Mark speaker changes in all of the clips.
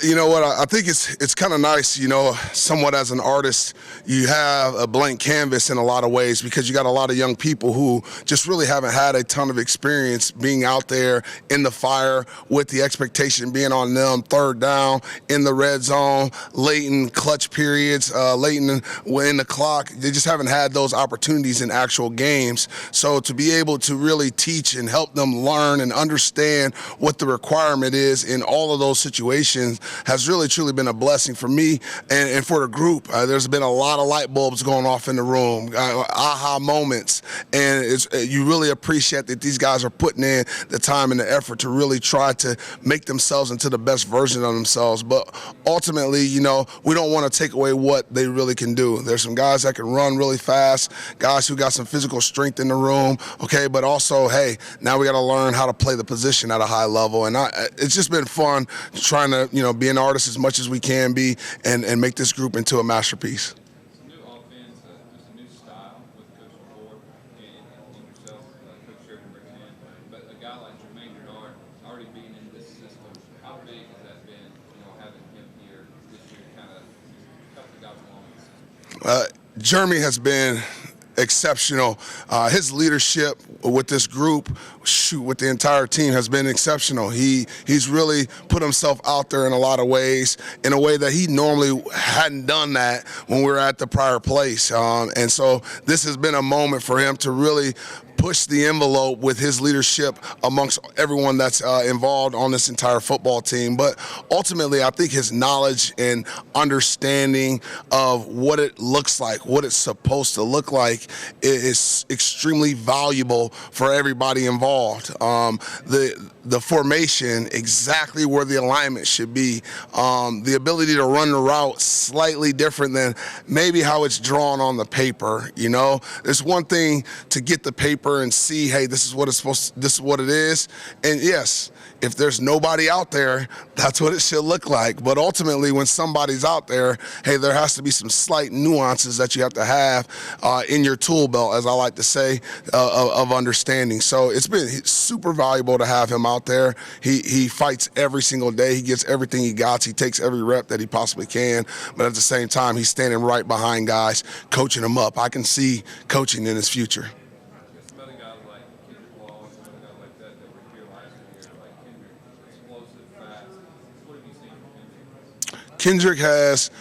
Speaker 1: You know what? I think it's kind of nice, somewhat as an artist, you have a blank canvas in a lot of ways because you got a lot of young people who just really haven't had a ton of experience being out there in the fire with the expectation being on them, third down, in the red zone, late in clutch periods, late in the clock. They just haven't had those opportunities in actual games. So to be able to really teach and help them learn and understand what the requirement is in all of those situations has really truly been a blessing for me and for the group. There's been a lot of light bulbs going off in the room, aha moments, and you really appreciate that these guys are putting in the time and the effort to really try to make themselves into the best version of themselves. But ultimately, we don't want to take away what they really can do. There's some guys that can run really fast, guys who got some physical strength in the room, okay, but also, hey, now we got to learn how to play the position at a high level. And it's just been fun trying to, be an artist as much as we can be and make this group into a masterpiece.
Speaker 2: It's a new offense, just a new style with Coach Ford and yourself, Coach Shephard and Rick Mann. But a guy like Jermaine Grenard already being in this system, how big has that been, having him here this year, kind of help the guys along in the system?
Speaker 1: Jeremy has been exceptional. His leadership with this group, with the entire team, has been exceptional. He's really put himself out there in a lot of ways, in a way that he normally hadn't done that when we were at the prior place. And so this has been a moment for him to really push the envelope with his leadership amongst everyone that's involved on this entire football team. But ultimately, I think his knowledge and understanding of what it looks like, what it's supposed to look like, is extremely valuable for everybody involved. The formation, exactly where the alignment should be, the ability to run the route slightly different than maybe how it's drawn on the paper. There's one thing to get the paper and see, hey, this is what it is. And yes, if there's nobody out there, that's what it should look like. But ultimately, when somebody's out there, hey, there has to be some slight nuances that you have to have in your tool belt, as I like to say, of understanding. So it's been super valuable to have him out there. He fights every single day. He gets everything he got. He takes every rep that he possibly can. But at the same time, he's standing right behind guys, coaching them up. I can see coaching in his future.
Speaker 2: Some other guys like Kendrick Law and some other guys like that were here last year, like Kendrick, explosive, fast. What have you seen from Kendrick?
Speaker 1: Kendrick has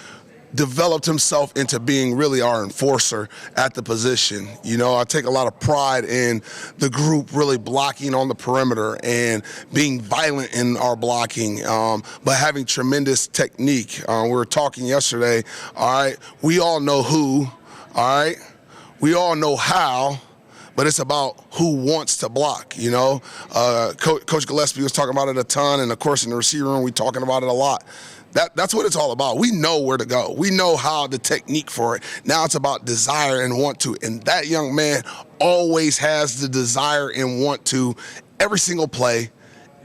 Speaker 1: developed himself into being really our enforcer at the position. I take a lot of pride in the group really blocking on the perimeter and being violent in our blocking, but having tremendous technique. We were talking yesterday, all right, we all know who, all right, we all know how, but it's about who wants to block, Coach Gillespie was talking about it a ton, and of course in the receiver room we talking about it a lot. That's what it's all about. We know where to go. We know how the technique for it. Now it's about desire and want to. And that young man always has the desire and want to every single play,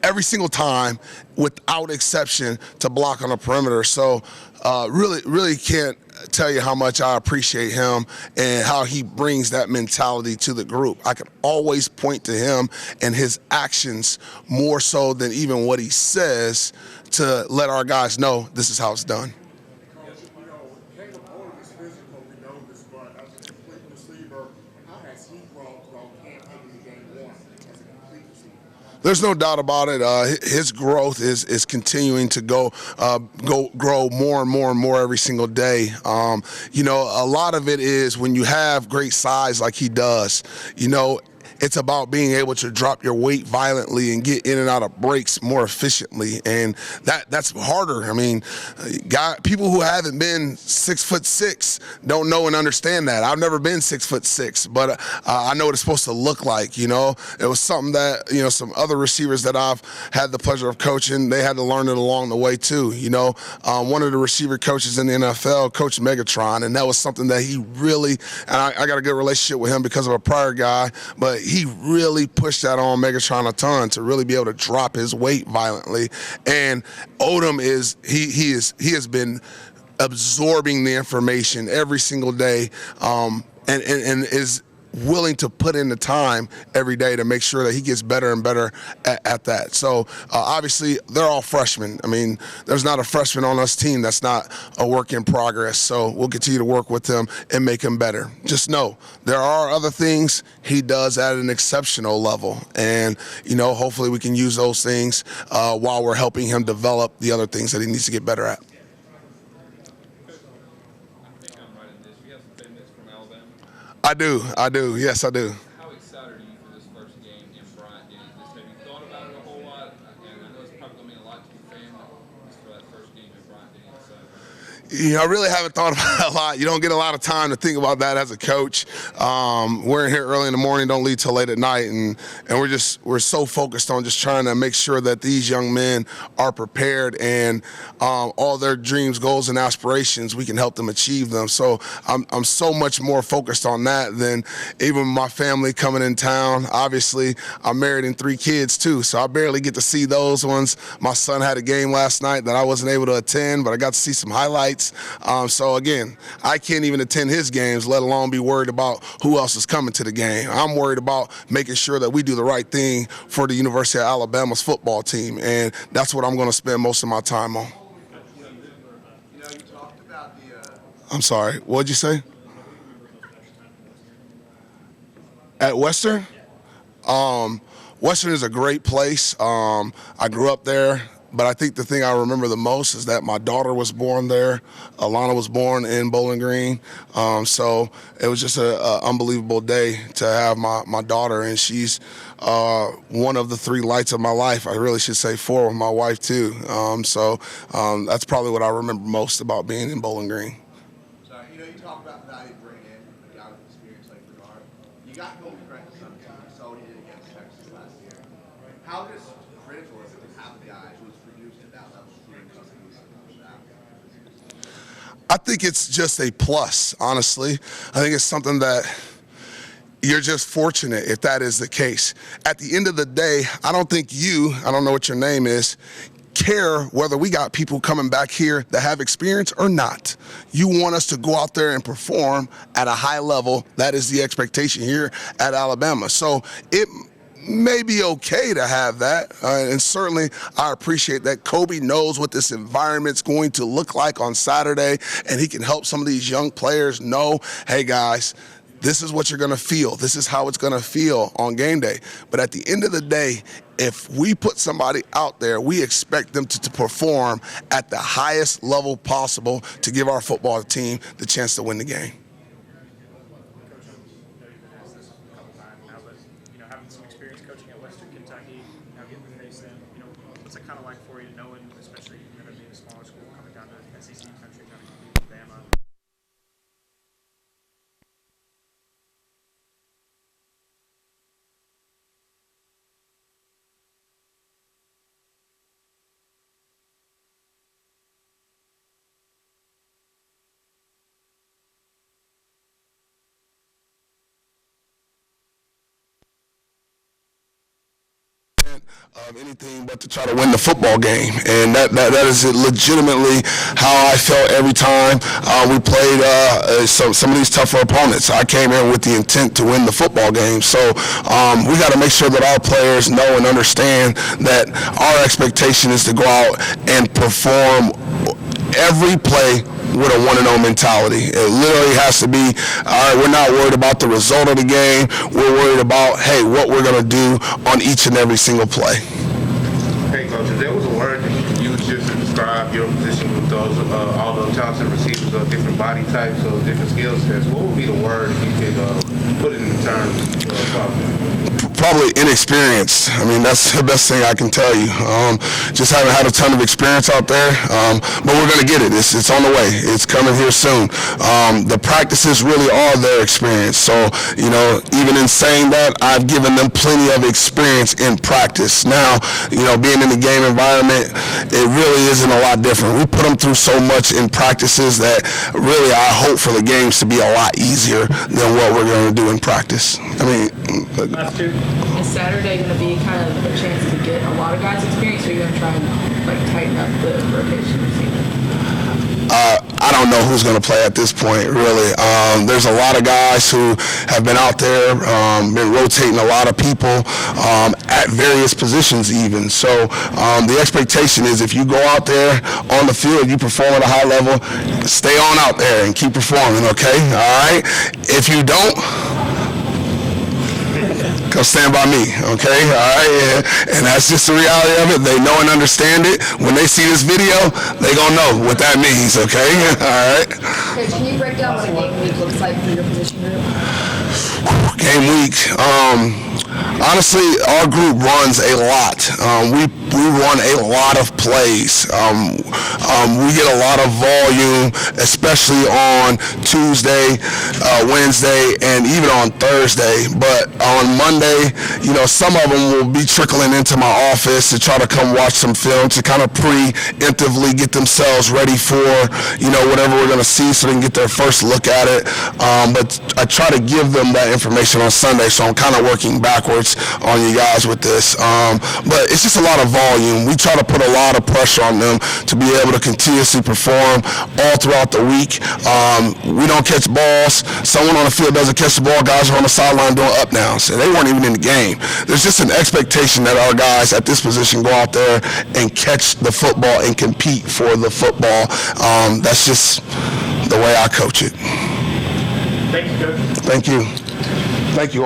Speaker 1: every single time, without exception, to block on the perimeter. So really can't tell you how much I appreciate him and how he brings that mentality to the group. I can always point to him and his actions more so than even what he says to let our guys know this is how it's done.
Speaker 3: Caleb Odom is physical, we know this, but as a complete receiver, how has he grown camp into game one as a complete receiver?
Speaker 1: There's no doubt about it. His growth is continuing to grow more and more and more every single day. A lot of it is when you have great size like he does, it's about being able to drop your weight violently and get in and out of breaks more efficiently, and that's harder. I mean, people who haven't been 6'6" don't know and understand that. I've never been 6'6", but I know what it's supposed to look like. It was something that some other receivers that I've had the pleasure of coaching, they had to learn it along the way too. One of the receiver coaches in the NFL coached Megatron, and that was something that he really, and I got a good relationship with him because of a prior guy, but he really pushed that on Megatron a ton to really be able to drop his weight violently. And Odom he has been absorbing the information every single day, and is willing to put in the time every day to make sure that he gets better and better at that. So obviously they're all freshmen. I mean, there's not a freshman on this team that's not a work in progress. So we'll continue to work with them and make him better. Just know there are other things he does at an exceptional level. And, hopefully we can use those things while we're helping him develop the other things that he needs to get better at. I do. Yes, I do.
Speaker 2: How excited are you for this first game in Bryant Denny? Have you thought about it a whole lot? And I know it's probably going to mean a lot to your family just for that first game in Bryant Denny.
Speaker 1: I really haven't thought about it a lot. You don't get a lot of time to think about that as a coach. We're in here early in the morning, don't leave till late at night, and we're so focused on just trying to make sure that these young men are prepared and all their dreams, goals, and aspirations, we can help them achieve them. So I'm so much more focused on that than even my family coming in town. Obviously, I'm married and 3 kids too, so I barely get to see those ones. My son had a game last night that I wasn't able to attend, but I got to see some highlights. So again, I can't even attend his games, let alone be worried about who else is coming to the game. I'm worried about making sure that we do the right thing for the University of Alabama's football team, and that's what I'm going to spend most of my time on.
Speaker 4: You talked about the.
Speaker 1: I'm sorry, what'd you say? At Western? Western is a great place. I grew up there. But I think the thing I remember the most is that my daughter was born there. Alana was born in Bowling Green. So it was just an unbelievable day to have my daughter, and she's one of the 3 lights of my life. I really should say 4 with my wife, too. So that's probably what I remember most about being in Bowling Green.
Speaker 4: So, you talk about the value of bringing in a guy with experience like Bernard. You got Goldie Francis on the team. You saw what he did against Texas last year. How just critical is it to have the guy who's produced at that level during customers?
Speaker 1: I think it's just a plus, honestly. I think it's something that you're just fortunate if that is the case. At the end of the day, I don't know what your name is, care whether we got people coming back here that have experience or not. You want us to go out there and perform at a high level. That is the expectation here at Alabama. So it may be okay to have that, and certainly I appreciate that Kobe knows what this environment's going to look like on Saturday, and he can help some of these young players know, hey guys, this is what you're going to feel. This is how it's going to feel on game day. But at the end of the day, if we put somebody out there, we expect them to perform at the highest level possible to give our football team the chance to win the game.
Speaker 5: Having some experience coaching at Western Kentucky, now getting to face them, what's it kind of like for you knowing, especially being a smaller school coming down to SEC country, trying to compete with Bama?
Speaker 1: Of anything but to try to win the football game, and that is legitimately how I felt every time we played some of these tougher opponents. I came in with the intent to win the football game, so we got to make sure that our players know and understand that our expectation is to go out and perform every play with a 1-0 mentality. It literally has to be, all right, we're not worried about the result of the game. We're worried about, hey, what we're going to do on each and every single play.
Speaker 6: Hey, Coach, if there was a word that you could use just to describe your position with those all those talented receivers of different body types, of different skill sets, what would be the word if you could put it in terms
Speaker 1: Probably inexperience. I mean, that's the best thing I can tell you. Just haven't had a ton of experience out there, but we're going to get it. It's on the way. It's coming here soon. The practices really are their experience. So, even in saying that, I've given them plenty of experience in practice. Now, being in the game environment, it really isn't a lot different. We put them through so much in practices that really I hope for the games to be a lot easier than what we're going to do in practice.
Speaker 7: Is Saturday going to be kind of a chance to get a lot of guys' experience, or are you going to try and tighten up the rotation receiver?
Speaker 1: I don't know who's going to play at this point, really. There's a lot of guys who have been out there, been rotating a lot of people at various positions even. So the expectation is if you go out there on the field, you perform at a high level, stay on out there and keep performing, okay? All right? If you don't, come stand by me, okay? All right, and that's just the reality of it. They know and understand it. When they see this video, they gonna know what that means, okay? All right.
Speaker 7: Coach, can you break down what a game week looks like for your position group?
Speaker 1: Game week. Honestly, our group runs a lot. We run a lot of plays. We get a lot of volume, especially on Tuesday, Wednesday, and even on Thursday. But on Monday, some of them will be trickling into my office to try to come watch some film to kind of preemptively get themselves ready for, whatever we're going to see so they can get their first look at it. But I try to give them that information on Sunday, so I'm kind of working backwards on you guys with this. But it's just a lot of volume. We try to put a lot of pressure on them to be able to continuously perform all throughout the week. We don't catch balls. Someone on the field doesn't catch the ball. Guys are on the sideline doing up downs, and they weren't even in the game. There's just an expectation that our guys at this position go out there and catch the football and compete for the football. That's just the way I coach it.
Speaker 5: Thank you, Coach.
Speaker 1: Thank you. Thank you.